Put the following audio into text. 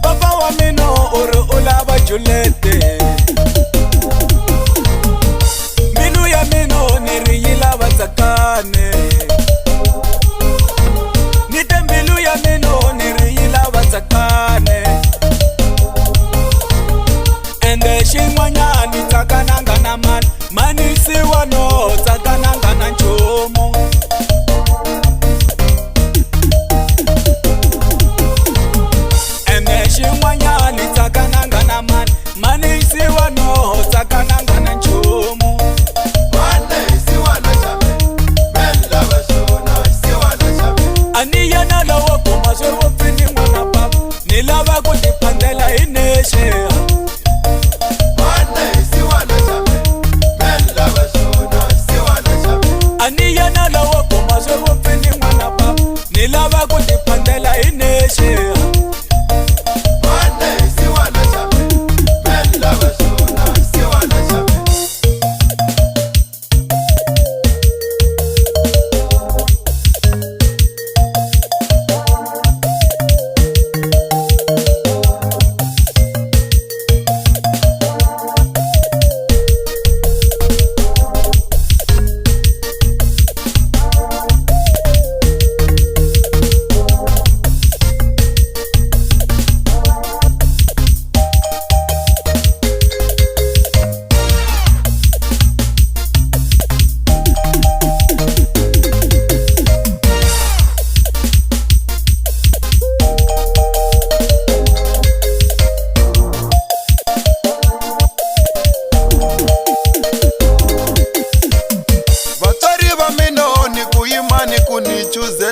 papa wa mina uri u lava Julete. Mbilu ya mina ni ri yi lava Tsakane. Ni te mbilu ya mina ni ri yi lava Tsakane. Ende xin'wanyani tsakananga na mani, manisiwa no tsakananga na nchumu. Ende xin'wanyani tsakananga na mani, manisiwa no tsakananga na nchumu. Ani yena lowo kuma swe vupfini n'wana papa, ni lava ku tiphandela hi nexe. Ani yena lowo kuma swe vupfini n'wana papa, ni lava ku tiphandela hi nexe. Vatswari va mina ni ku yima ni ku ni chuzela.